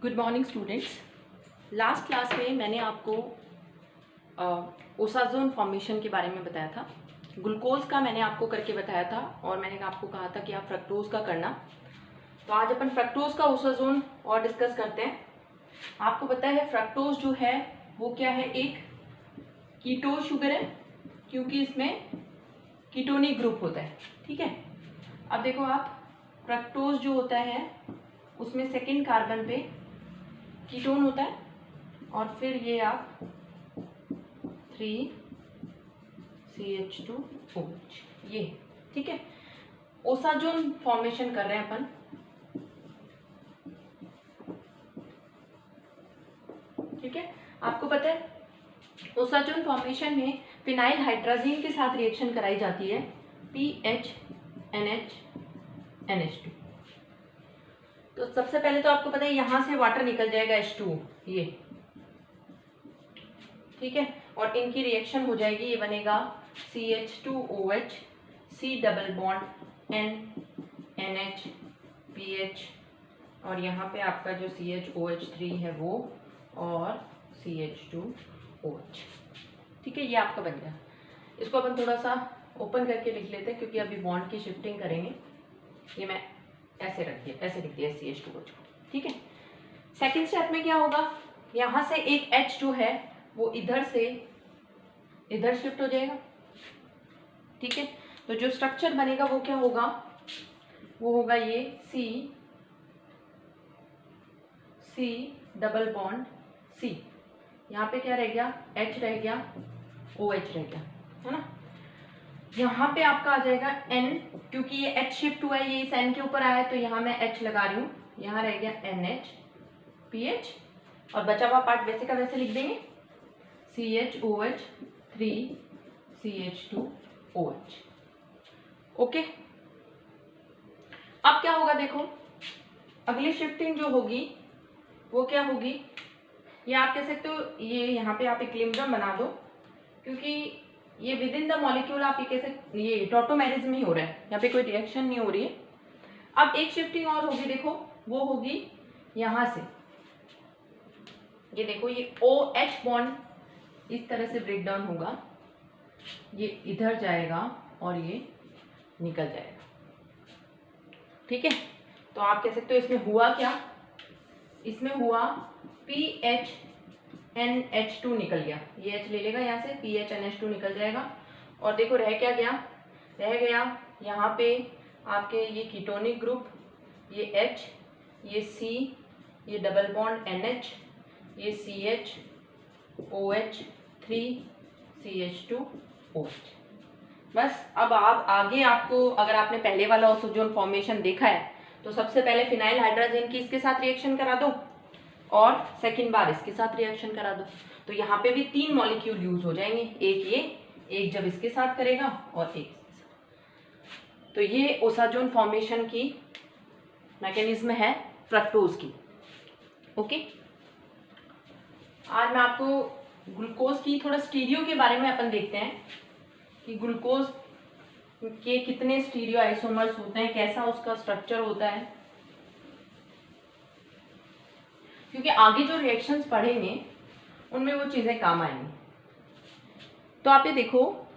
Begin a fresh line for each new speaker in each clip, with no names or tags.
Good morning students. Last class में मैंने आपको ओसाजोन फॉर्मेशन के बारे में बताया था। ग्लूकोज का मैंने आपको करके बताया था और मैंने आपको कहा था कि आप फ्रक्टोज का करना। तो आज अपन फ्रक्टोज का ओसाजोन और डिस्कस करते हैं। आपको पता है फ्रक्टोज जो है वो क्या है, एक कीटो शुगर है क्योंकि इसमें कीटोनिक ग्रुप होता है। ठीक है, अब देखो आप फ्रक्टोज जो होता है उसमें सेकेंड कार्बन पे कीटोन होता है और फिर ये आप 3CH2OH ये, ठीक है, ओसाजोन फॉर्मेशन कर रहे हैं अपन। ठीक है, आपको पता है ओसाजोन फॉर्मेशन में फिनाइल हाइड्राजीन के साथ रिएक्शन कराई जाती है, PHNH NH2। तो सबसे पहले तो आपको पता है यहां से वाटर निकल जाएगा H2 ये, ठीक है, और इनकी रिएक्शन हो जाएगी, ये बनेगा CH2OH C double bond N NH PH और यहाँ पे आपका जो CHOH3 है वो और CH2OH। ठीक है, ये आपका बन गया। इसको अपन थोड़ा सा ओपन करके लिख लेते हैं क्योंकि अभी बॉन्ड की शिफ्टिंग करेंगे। ये मैं ऐसे रख दिया, ऐसे लिख दिया CH2OH। ठीक है, सेकेंड स्टेप में क्या होगा, यहाँ से एक H2 है वो इधर से इधर शिफ्ट हो जाएगा। ठीक है, तो जो स्ट्रक्चर बनेगा वो क्या होगा, वो होगा ये C डबल बॉन्ड C। यहाँ पे क्या रह गया, H रह गया, OH रह गया, है ना। यहाँ पे आपका आ जाएगा N, क्योंकि ये H शिफ्ट हुआ है, ये इस N के ऊपर आया है तो यहाँ मैं H लगा रही हूँ। यहाँ रह गया NH PH और बचा हुआ पार्ट वैसे का वैसे लिख देंगे, CHOH 3CH2OH। ओके, अब क्या होगा देखो, अगली शिफ्टिंग जो होगी वो क्या होगी, ये आप कह सकते हो, ये यहाँ पे आप इक्विलिब्रियम बना दो क्योंकि ये विद इन द मॉलिक्यूल आप ये कह सकते, ये टॉटोमेरिज्म ही हो रहा है, यहाँ पे कोई रिएक्शन नहीं हो रही है। अब एक शिफ्टिंग और होगी, देखो वो होगी यहाँ से, ये देखो ये OH बॉन्ड इस तरह से ब्रेक डाउन होगा, ये इधर जाएगा और ये निकल जाएगा। ठीक है, तो आप कह सकते हो इसमें हुआ क्या, इसमें हुआ PHNH2 निकल गया, ये H ले लेगा यहाँ से, PHNH2 निकल जाएगा और देखो रह क्या गया, रह गया यहाँ पे आपके ये कीटोनिक ग्रुप, ये H, ये C, ये डबल बॉन्ड NH, ये CHOH 3CH2OH। बस अब आप आगे, आपको अगर आपने पहले वाला ओसाजोन फॉर्मेशन देखा है तो सबसे पहले फिनाइल हाइड्राजीन की इसके साथ रिएक्शन करा दो और सेकेंड बार इसके साथ रिएक्शन करा दो, तो यहाँ पे भी 3 मॉलिक्यूल यूज हो जाएंगे, एक ये, एक जब इसके साथ करेगा और एक इसके साथ। तो ये ओसाजोन फॉर्मेशन की मैकेनिज्म है फ्रक्टोज की। ओके, आज मैं आपको ग्लूकोज की थोड़ा स्टीरियो के बारे में अपन देखते हैं कि ग्लूकोज के कितने स्टीरियो आइसोमर्स होते हैं, कैसा उसका स्ट्रक्चर होता है, क्योंकि आगे जो रिएक्शंस पढ़ेंगे उनमें वो चीज़ें काम आएंगी। तो आप ये देखो,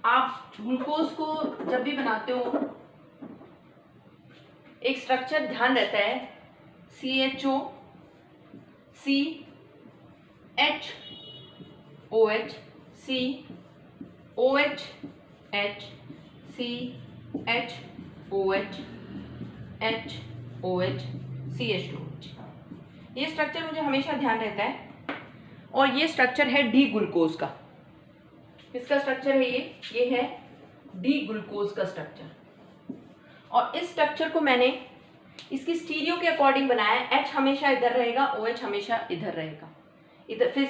आप ग्लूकोज को जब भी बनाते हो एक स्ट्रक्चर ध्यान रहता है, CHO CHOH COH H CHOH HOH CH2OH। ये स्ट्रक्चर मुझे हमेशा ध्यान रहता है और ये स्ट्रक्चर है डी ग्लूकोज का। किसका स्ट्रक्चर है ये है डी ग्लूकोज का स्ट्रक्चर, और इस स्ट्रक्चर को मैंने इसकी स्टीरियो के अकॉर्डिंग बनाया है। H हमेशा इधर रहेगा, OH हमेशा इधर रहेगा, इधर फिर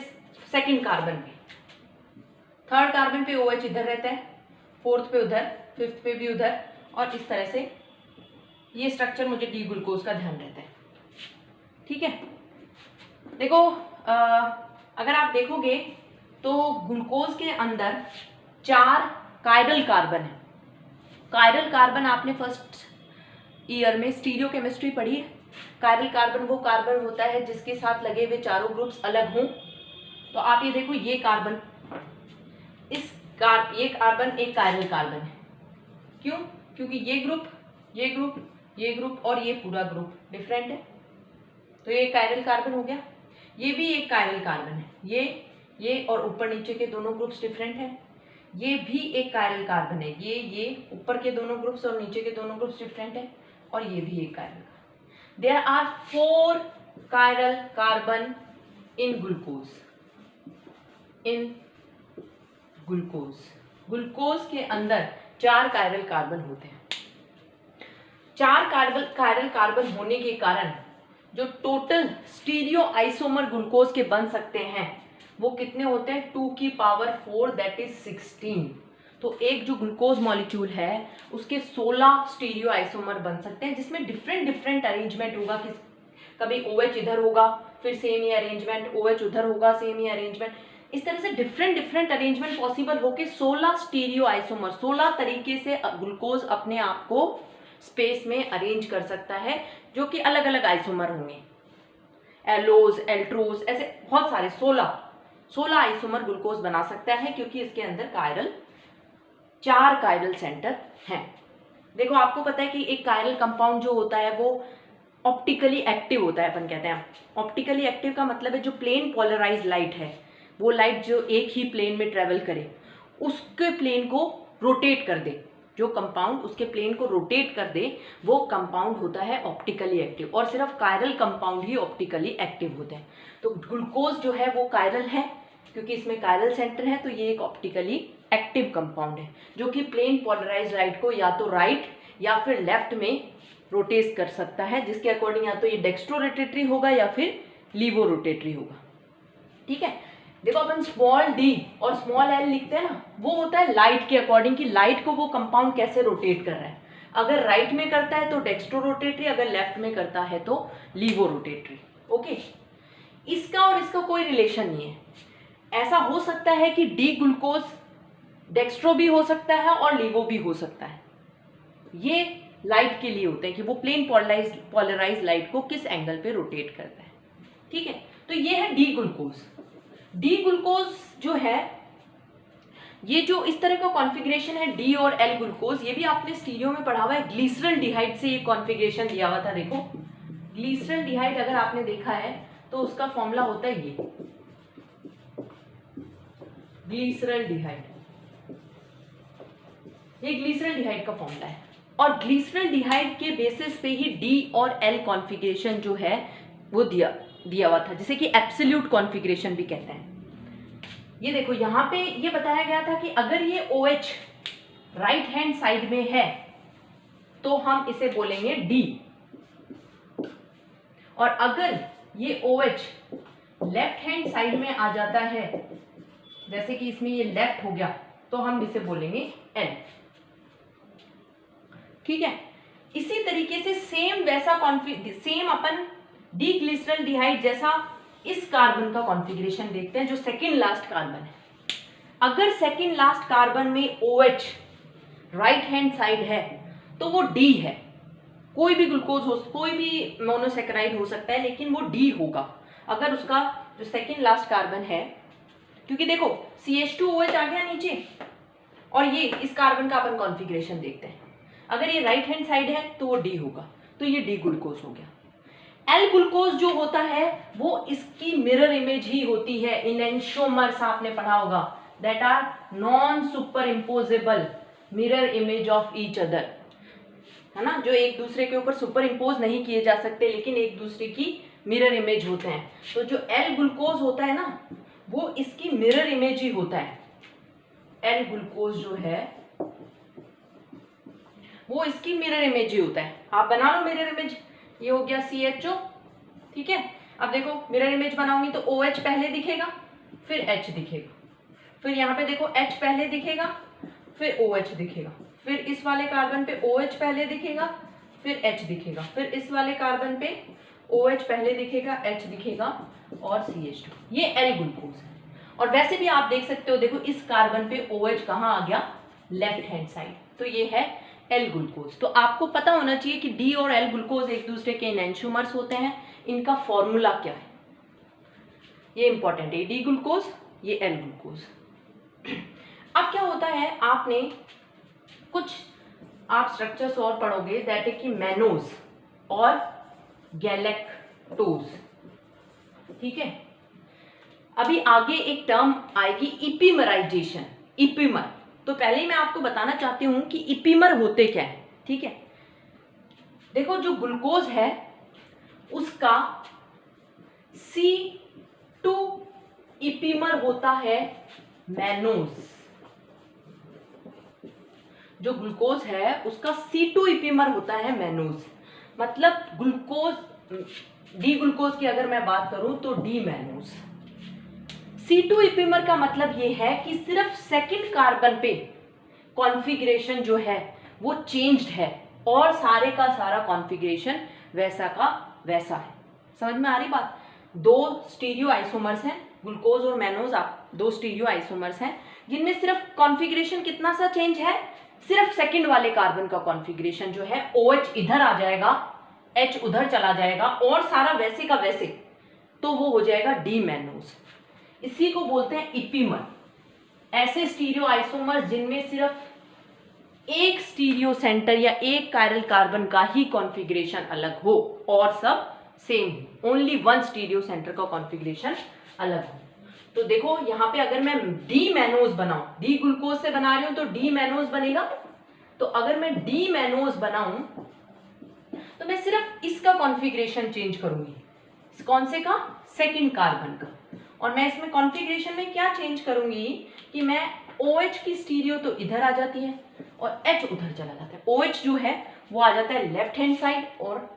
सेकंड कार्बन पे, थर्ड कार्बन पे OH इधर रहता है, फोर्थ पे उधर, फिफ्थ पे भी उधर, और इस तरह से ये स्ट्रक्चर मुझे डी ग्लूकोज का ध्यान रहता है। ठीक है, देखो अगर आप देखोगे तो ग्लूकोज के अंदर 4 कायरल कार्बन है। कायरल कार्बन आपने फर्स्ट ईयर में स्टीरियो केमिस्ट्री पढ़ी है। कायरल कार्बन वो कार्बन होता है जिसके साथ लगे हुए चारों ग्रुप्स अलग हों। तो आप ये देखो, ये कार्बन, ये कार्बन एक कायरल कार्बन है। क्यों? क्योंकि ये ग्रुप, ये ग्रुप, ये ग्रुप और ये पूरा ग्रुप डिफरेंट है, तो ये कायरल कार्बन हो गया। ये भी एक कायरल कार्बन है, ये और ऊपर नीचे के दोनों ग्रुप्स डिफरेंट हैं। ये भी एक कायरल कार्बन है, ये ऊपर के दोनों ग्रुप्स और नीचे के दोनों ग्रुप्स डिफरेंट है, और ये भी एक chiral carbon. There are 4 chiral carbon in glucose. इन ग्लूकोज के अंदर 4 कायरल कार्बन होते हैं। 4 कायरल कार्बन होने के कारण जो टोटल स्टीरियो आइसोमर ग्लूकोज के बन सकते हैं वो कितने होते हैं? 2 की पावर 4 दैट इज 16। तो एक जो ग्लूकोज मॉलिक्यूल है उसके 16 स्टीरियो आइसोमर बन सकते हैं, जिसमें डिफरेंट अरेंजमेंट होगा। कि कभी OH इधर होगा, फिर सेम ही अरेंजमेंट, OH उधर होगा, सेम ही अरेंजमेंट। इस तरह से डिफरेंट अरेंजमेंट पॉसिबल होके 16 स्टीरियो आइसोमर, 16 तरीके से ग्लूकोज अपने आप को स्पेस में अरेंज कर सकता है, जो कि अलग अलग आइसोमर होंगे। एलोज, एल्ट्रोज, ऐसे बहुत सारे 16 आइसोमर ग्लूकोज बना सकता है, क्योंकि इसके अंदर 4 कायरल सेंटर हैं। देखो, आपको पता है कि एक कायरल कंपाउंड जो होता है वो ऑप्टिकली एक्टिव होता है। अपन कहते हैं ऑप्टिकली एक्टिव का मतलब है जो प्लेन पोलराइज लाइट है, वो लाइट जो एक ही प्लेन में ट्रेवल करे, उसके प्लेन को रोटेट कर दे। जो कंपाउंड उसके प्लेन को रोटेट कर दे वो कंपाउंड होता है ऑप्टिकली एक्टिव, और सिर्फ कायरल कंपाउंड ही ऑप्टिकली एक्टिव होते हैं। तो ग्लूकोज जो है वो कायरल है, क्योंकि इसमें कायरल सेंटर है, तो ये एक ऑप्टिकली एक्टिव कंपाउंड है जो कि प्लेन पोलराइज लाइट को या तो राइट या फिर लेफ्ट में रोटेट कर सकता है, जिसके अकॉर्डिंग या तो ये डेक्स्ट्रो रोटेटरी होगा या फिर लीवो रोटेटरी होगा। ठीक है, देखो अपन स्मॉल d और स्मॉल l लिखते हैं ना, वो होता है लाइट के अकॉर्डिंग कि लाइट को वो कंपाउंड कैसे रोटेट कर रहा है। अगर राइट में करता है तो डेक्स्ट्रो रोटेटरी, अगर लेफ्ट में करता है तो लीवो रोटेटरी। ओके, इसका और इसका कोई रिलेशन नहीं है। ऐसा हो सकता है कि डी ग्लूकोज डेक्स्ट्रो भी हो सकता है और लीवो भी हो सकता है। ये लाइट के लिए होते हैं कि वो प्लेन पोलराइज लाइट को किस एंगल पे रोटेट करता है। ठीक है, तो ये है डी ग्लूकोज। डी ग्लूकोज जो है, ये जो इस तरह का कॉन्फ़िगरेशन है डी और एल ग्लूकोज, ये भी आपने स्टीरियो में पढ़ा हुआ है। ग्लिसरॉल्डिहाइड से ये कॉन्फ़िगरेशन दिया हुआ था। देखो, ग्लिसरॉल्डिहाइड अगर आपने देखा है तो उसका फॉर्मूला होता है ये ग्लिसरॉल्डिहाइड। ये ग्लिसरॉल्डिहाइड का फॉर्मूला है, और ग्लिसरॉल्डिहाइड के बेसिस पे ही डी और एल कॉन्फ़िगरेशन जो है वो दिया हुआ था, जिसे कि एब्सोल्यूट कॉन्फ़िगरेशन भी कहते हैं। ये देखो, यहाँ पे ये बताया गया था कि अगर ये OH राइट हैंड साइड में है तो हम इसे बोलेंगे D, और अगर ये OH लेफ्ट हैंड साइड में आ जाता है, जैसे कि इसमें ये लेफ्ट हो गया, तो हम इसे बोलेंगे L। ठीक है, इसी तरीके से सेम अपन डी ग्लिसरॉल्डिहाइड जैसा इस कार्बन का कॉन्फ़िगरेशन देखते हैं, जो सेकंड लास्ट कार्बन है। अगर सेकंड लास्ट कार्बन में OH राइट हैंड साइड है तो वो D है। कोई भी ग्लूकोज हो, कोई भी मोनोसेकेराइड हो सकता है, लेकिन वो D होगा अगर उसका जो सेकंड लास्ट कार्बन है। क्योंकि देखो, CH2OH आ गया नीचे, और ये इस कार्बन का अपन कॉन्फ़िगरेशन देखते हैं। अगर ये राइट हैंड साइड है तो वो D होगा, तो ये D ग्लूकोज हो गया। एल ग्लूकोज जो होता है वो इसकी मिरर इमेज ही होती है। इनेंशियोमर्स आपने पढ़ा होगा, that are non superimposable mirror image of each other, है ना, जो एक दूसरे के ऊपर सुपर इम्पोज नहीं किए जा सकते, लेकिन एक दूसरे की मिरर इमेज होते हैं। तो जो एल ग्लूकोज होता है ना, वो इसकी मिरर इमेज ही होता है। एल ग्लूकोज जो है वो इसकी मिरर इमेज ही होता है। आप बना लो मिरर इमेज, ये हो गया CHO। ठीक है, अब देखो मिरर इमेज बनाऊंगी तो OH पहले दिखेगा, फिर H दिखेगा, फिर यहाँ पे देखो H पहले दिखेगा, फिर OH दिखेगा, फिर इस वाले कार्बन पे OH पहले दिखेगा, फिर H दिखेगा, फिर इस वाले कार्बन पे OH पहले दिखेगा, H दिखेगा, और CH2। ये L ग्लूकोज है। और वैसे भी आप देख सकते हो, देखो इस कार्बन पे OH कहाँ आ गया, लेफ्ट हैंड साइड, तो ये है एल ग्लूकोज। तो आपको पता होना चाहिए कि डी और एल ग्लूकोज एक दूसरे के एनेंटियोमर्स होते हैं। इनका फॉर्मूला क्या है, ये इंपॉर्टेंट है। डी ग्लूकोज, ये एल ग्लूकोज। अब क्या होता है, आपने कुछ आप स्ट्रक्चर्स और पढ़ोगे, दैट है कि मैनोज और गैलेक्टोज। ठीक है, अभी आगे एक टर्म आएगी इपीमराइजेशन, इपीमर। तो पहले ही मैं आपको बताना चाहती हूं कि इपीमर होते क्या है। ठीक है, देखो जो ग्लूकोज है उसका C2 इपीमर होता है मैनोज। जो ग्लूकोज है उसका C2 इपीमर होता है मैनोज। मतलब ग्लूकोज, डी ग्लूकोज की अगर मैं बात करूं तो डी मैनोज। C2 इपीमर का मतलब ये है कि सिर्फ सेकंड कार्बन पे कॉन्फ़िगरेशन जो है वो चेंज्ड है और सारे का सारा कॉन्फ़िगरेशन वैसा का वैसा है। समझ में आ रही बात? दो स्टीरियो आइसोमर्स हैं, ग्लूकोज और मैनोज, आप दो स्टीरियो आइसोमर्स हैं जिनमें सिर्फ कॉन्फ़िगरेशन कितना सा चेंज है, सिर्फ सेकंड वाले कार्बन का कॉन्फ़िगरेशन जो है OH इधर आ जाएगा, H उधर चला जाएगा और सारा वैसे का वैसे, तो वो हो जाएगा डी मैनोज। इसी को बोलते हैं इपीमर। ऐसे स्टीरियो आइसोमर जिनमें सिर्फ एक स्टीरियो सेंटर या एक कायरल कार्बन का ही कॉन्फ़िगरेशन अलग हो और सब सेम हो, ओनली वन स्टीरियो सेंटर का कॉन्फ़िगरेशन अलग हो। तो देखो यहाँ पे अगर मैं डी मैनोज बनाऊं, डी ग्लूकोज से बना रही हूं तो डी मैनोज बनेगा। तो अगर मैं डी मैनोज बनाऊं तो मैं सिर्फ इसका कॉन्फ़िगरेशन चेंज करूंगी। कौन से का? सेकंड कार्बन का। और मैं इसमें कॉन्फ़िगरेशन में क्या चेंज करूंगी कि मैं OH की स्टीरियो तो इधर आ जाती है और H उधर चला जाता है। OH जो है वो आ जाता है लेफ्ट हैंड साइड और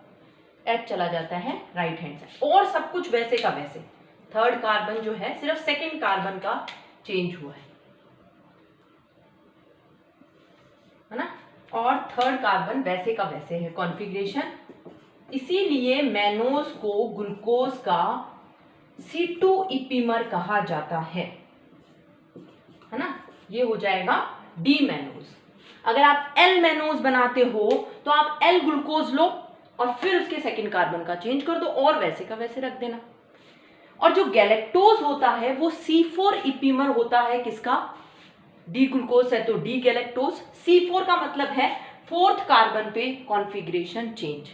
H चला जाता है राइट हैंड साइड, और सब कुछ वैसे का वैसे। थर्ड कार्बन जो है सिर्फ सेकंड कार्बन का चेंज हुआ है ना, और थर्ड कार्बन वैसे का वैसे है कॉन्फ़िगरेशन। इसीलिए मैनोज को ग्लूकोज का C2 इपीमर कहा जाता है ना। ये हो जाएगा डी मैनोज। अगर आप एल मैनोज बनाते हो तो आप एल ग्लूकोज लो और फिर उसके सेकंड कार्बन का चेंज कर दो और वैसे का वैसे रख देना। और जो गैलेक्टोज होता है वो C4 इपीमर होता है किसका? डी ग्लूकोज है तो डी गैलेक्टोज। C4 का मतलब है फोर्थ कार्बन पे कॉन्फ़िगरेशन चेंज।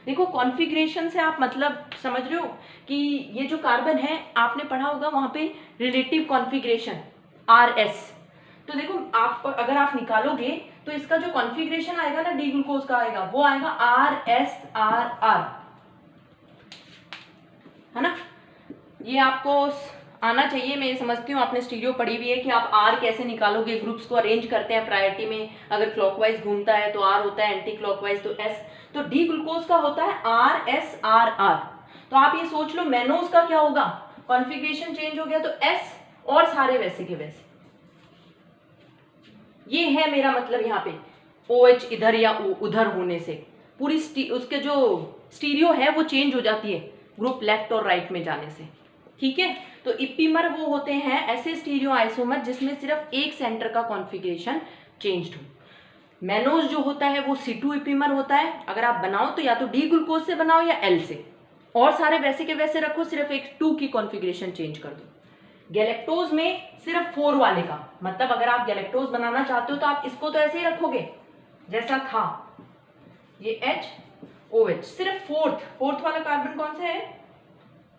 देखो कॉन्फ़िगरेशन से आप मतलब समझ रहे हो कि ये जो कार्बन है आपने पढ़ा होगा वहां पे रिलेटिव कॉन्फ़िगरेशन RS। तो देखो आप अगर आप निकालोगे तो इसका जो कॉन्फ़िगरेशन आएगा ना डी ग्लूकोज का आएगा, वो आएगा RSRR, है ना। ये आपको आना चाहिए, मैं समझती हूँ आपने स्टीरियो पढ़ी हुई है कि आप R कैसे निकालोगे। ग्रुप्स को अरेंज करते हैं प्रायोरिटी में, अगर क्लॉकवाइज घूमता है तो R होता है, एंटी क्लॉकवाइज तो S। तो डी ग्लूकोज का होता है RSRR। तो आप ये सोच लो मैनोज का क्या होगा, कॉन्फ़िगरेशन चेंज हो गया तो S और सारे वैसे के वैसे। ये है मेरा मतलब यहाँ पे OH इधर या उधर होने से पूरी उसके जो स्टीरियो है वो चेंज हो जाती है ग्रुप लेफ्ट और राइट में जाने से। ठीक है, तो इपीमर वो होते हैं ऐसे स्टीरियो आइसोमर जिसमें सिर्फ एक सेंटर का कॉन्फ़िगरेशन चेंज्ड हो। मैनोज जो होता है वो C2 इपीमर होता है। अगर आप बनाओ तो या तो डी ग्लूकोज से बनाओ या एल से, और सारे वैसे के वैसे रखो, सिर्फ एक 2 की कॉन्फ़िगरेशन चेंज कर दो। गैलेक्टोज में सिर्फ 4 वाले का, मतलब अगर आप गैलेक्टोज बनाना चाहते हो तो आप इसको तो ऐसे ही रखोगे जैसा था, ये HOH। सिर्फ फोर्थ वाला कार्बन कौन सा है,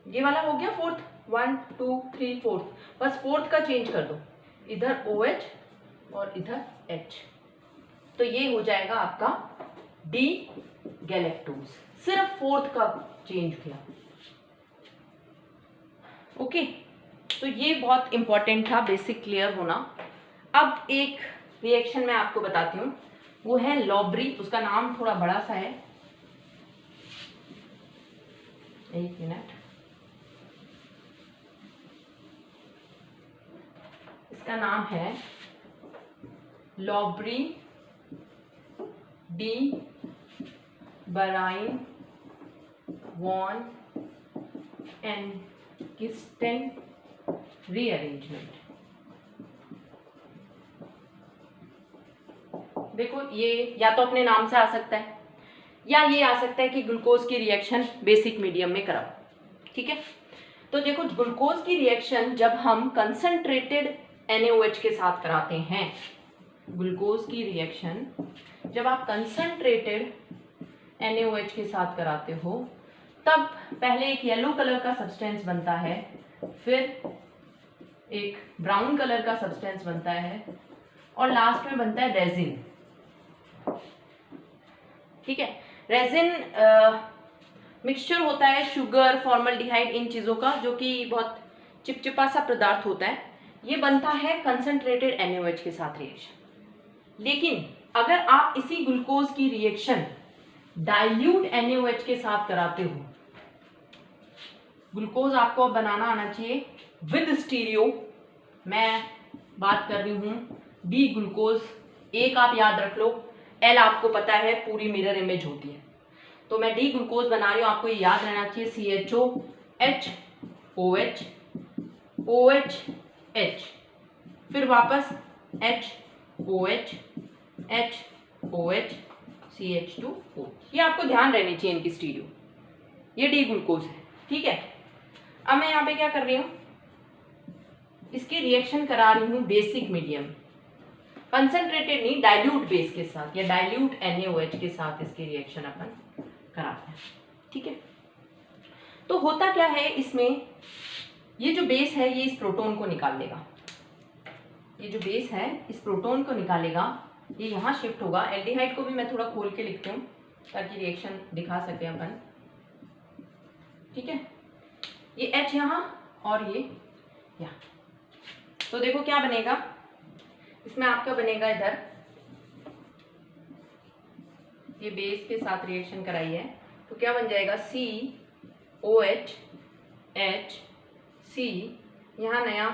ये वाला हो गया फोर्थ, 1 2 3 4, बस फोर्थ का चेंज कर दो, इधर OH और इधर H। तो ये हो जाएगा आपका डी गैलेक्टोज, सिर्फ फोर्थ का चेंज किया। ओके, तो ये बहुत इंपॉर्टेंट था, बेसिक क्लियर होना। अब एक रिएक्शन मैं आपको बताती हूँ, वो है लॉबरी। उसका नाम थोड़ा बड़ा सा है, एक मिनट, इसका नाम है Lobry de Bruyn von एनकिस्टेन rearrangement. देखो ये या तो अपने नाम से आ सकता है या ये आ सकता है कि ग्लूकोज की रिएक्शन बेसिक मीडियम में कराओ, ठीक है। तो देखो ग्लूकोज की रिएक्शन जब हम कंसंट्रेटेड NaOH के साथ कराते हैं, ग्लूकोज की रिएक्शन जब आप कंसंट्रेटेड NaOH के साथ कराते हो तब पहले एक येलो कलर का सब्सटेंस बनता है, फिर एक ब्राउन कलर का सब्सटेंस बनता है और लास्ट में बनता है रेजिन, ठीक है। रेजिन मिक्सचर होता है शुगर, फॉर्मल्डिहाइड, इन चीज़ों का, जो कि बहुत चिपचिपा सा पदार्थ होता है। ये बनता है कंसंट्रेटेड NaOH के साथ रिएक्शन। लेकिन अगर आप इसी ग्लूकोज की रिएक्शन डाइल्यूट NaOH के साथ कराते हो, ग्लूकोज आपको अब बनाना आना चाहिए विद स्टीरियो। मैं बात कर रही हूँ डी ग्लूकोज, एक आप याद रख लो, L आपको पता है पूरी मिरर इमेज होती है, तो मैं डी ग्लूकोज बना रही हूँ, आपको ये याद रहना चाहिए CHOH OH OH H, फिर वापस HOH HOH CH2O। ये आपको ध्यान रहनी चाहिए इनकी स्टीरियो, ये डी ग्लूकोज है, ठीक है। अब मैं यहाँ पे क्या कर रही हूँ, इसकी रिएक्शन करा रही हूँ बेसिक मीडियम, कंसंट्रेटेड नहीं, डाइल्यूट बेस के साथ या डाइल्यूट NaOH के साथ इसकी रिएक्शन अपन कराते हैं, ठीक है। तो होता क्या है इसमें, ये जो बेस है ये इस प्रोटॉन को निकाल लेगा, ये जो बेस है इस प्रोटॉन को निकालेगा, ये यहाँ शिफ्ट होगा। एल्डिहाइड को भी मैं थोड़ा खोल के लिखती हूँ ताकि रिएक्शन दिखा सके अपन, ठीक है। ये H यहाँ और ये यहाँ, तो देखो क्या बनेगा इसमें, आपका बनेगा इधर, ये बेस के साथ रिएक्शन कराई है तो क्या बन जाएगा COH H C, यहाँ नया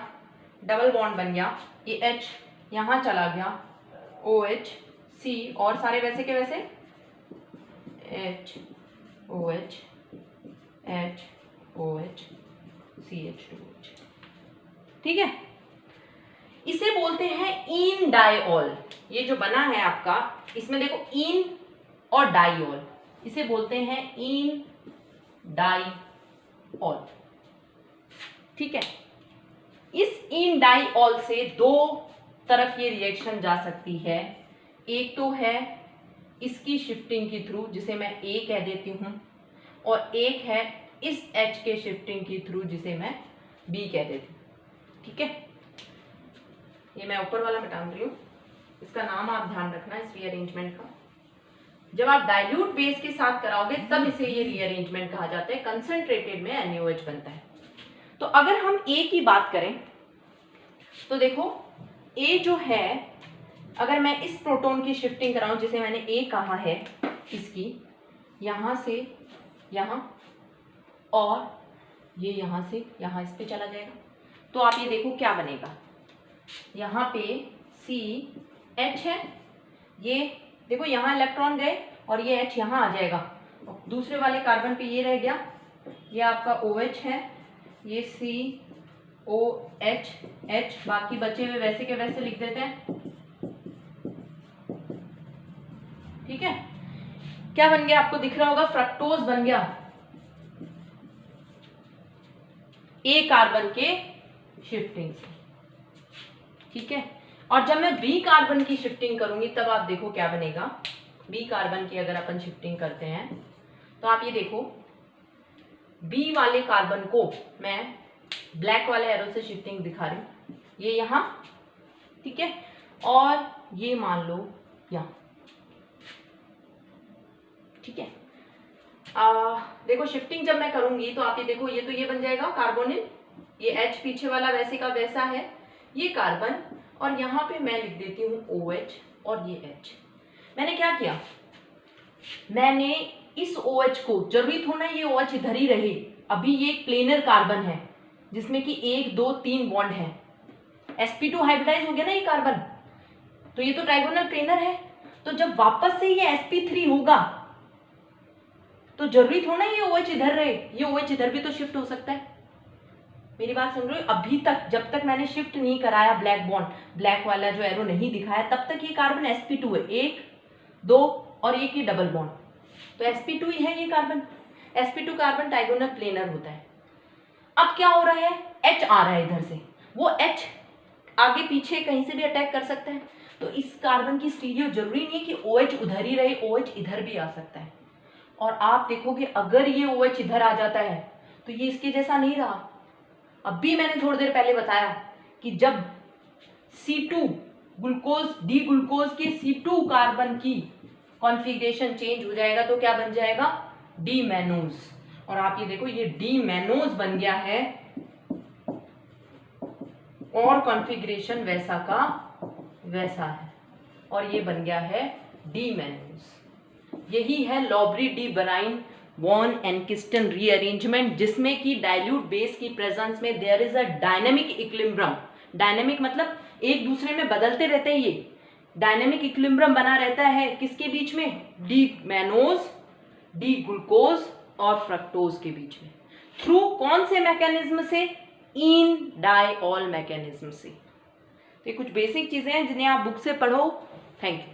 डबल बॉन्ड बन गया, ये H यहाँ चला गया, OH C और सारे वैसे के वैसे HOH HOH CH2OH, ठीक है। इसे बोलते हैं इन डाइऑल। ये जो बना है आपका, इसमें देखो इन और डाइऑल, इसे बोलते हैं इन डाइऑल, ठीक है। इस इन डाइऑल से दो तरफ ये रिएक्शन जा सकती है, एक तो है इसकी शिफ्टिंग के थ्रू जिसे मैं A कह देती हूँ, और एक है इस H के शिफ्टिंग के थ्रू जिसे मैं B कह देती हूँ, ठीक है। ये मैं ऊपर वाला मिटा रही हूँ, इसका नाम आप ध्यान रखना इस रीअरेंजमेंट का। जब आप डाइल्यूट बेस के साथ कराओगे तब इसे ये रीअरेंजमेंट कहा जाता है, कंसंट्रेटेड में NaOH बनता है। तो अगर हम A की बात करें तो देखो A जो है, अगर मैं इस प्रोटॉन की शिफ्टिंग कराऊं जिसे मैंने A कहा है, इसकी यहाँ से यहाँ और ये यहाँ से यहाँ इस पे चला जाएगा, तो आप ये देखो क्या बनेगा, यहाँ पे CH है, ये देखो यहाँ इलेक्ट्रॉन गए और ये H यहाँ आ जाएगा, और दूसरे वाले कार्बन पे ये रह गया, ये आपका OH है, ये COH H, बाकी बचे हुए वैसे के वैसे लिख देते हैं, ठीक है। क्या बन गया आपको दिख रहा होगा, फ्रक्टोज बन गया A कार्बन के शिफ्टिंग से, ठीक है। और जब मैं B कार्बन की शिफ्टिंग करूंगी तब आप देखो क्या बनेगा। B कार्बन की अगर अपन शिफ्टिंग करते हैं तो आप ये देखो, B वाले कार्बन को मैं ब्लैक वाले एरो से शिफ्टिंग दिखा रही हूँ, ये यहाँ, ठीक है, और ये मान लो यहाँ, ठीक है। देखो शिफ्टिंग जब मैं करूंगी तो आप ये देखो, ये तो ये बन जाएगा कार्बोनिल, ये H पीछे वाला वैसे का वैसा है, ये कार्बन, और यहाँ पे मैं लिख देती हूँ OH और ये H। मैंने क्या किया, मैंने इस OH को, जरूरी थोड़ा ये OH इधर ही रहे, अभी ये एक प्लेनर कार्बन है जिसमें कि 1 2 3 बॉन्ड है, sp2 हाइब्रिडाइज हो गया ना ये कार्बन, तो ये तो ट्राइगोनल प्लेनर है, तो जब वापस से ये sp3 होगा तो जरूरी थोड़ा ये OH इधर रहे, ये OH इधर भी तो शिफ्ट हो सकता है, मेरी बात सुन रहे हो? अभी तक जब तक मैंने शिफ्ट नहीं कराया ब्लैक बॉन्ड, ब्लैक वाला जो एरो नहीं दिखाया, तब तक ये कार्बन sp2 है, 1 2 और एक ये डबल बॉन्ड, तो sp2 ही है ये carbon. sp2 carbon diagonal planar होता है। अब क्या हो रहा है, H आ रहा है इधर से, वो H आगे पीछे कहीं से भी अटैक कर सकता है, तो इस कार्बन की स्टीरियो जरूरी नहीं है कि OH उधर ही रहे, OH इधर भी आ सकता है। और आप देखोगे अगर ये OH इधर आ जाता है तो ये इसके जैसा नहीं रहा। अभी मैंने थोड़ी देर पहले बताया कि जब C2 ग्लूकोज डी ग्लूकोज के C2 कार्बन की कॉन्फ़िगरेशन चेंज हो जाएगा तो क्या बन जाएगा, डी मैनोज। और आप ये देखो ये डी मैनोज बन गया है और कॉन्फ़िगरेशन वैसा का वैसा है, और ये बन गया है डी मैनोज। यही है Lobry de Bruyn van Ekenstein rearrangement, जिसमें कि डाइल्यूट बेस की प्रेजेंस में there is a dynamic equilibrium. Dynamic मतलब एक दूसरे में बदलते रहते हैं, ये डायनेमिक इक्विलिब्रियम बना रहता है किसके बीच में, डी मैनोज, डी ग्लूकोज और फ्रक्टोज के बीच में। थ्रू कौन से मैकेनिज्म से, इन डाइऑल मैकेनिज्म से। तो ये कुछ बेसिक चीजें हैं जिन्हें आप बुक से पढ़ो। Thank you.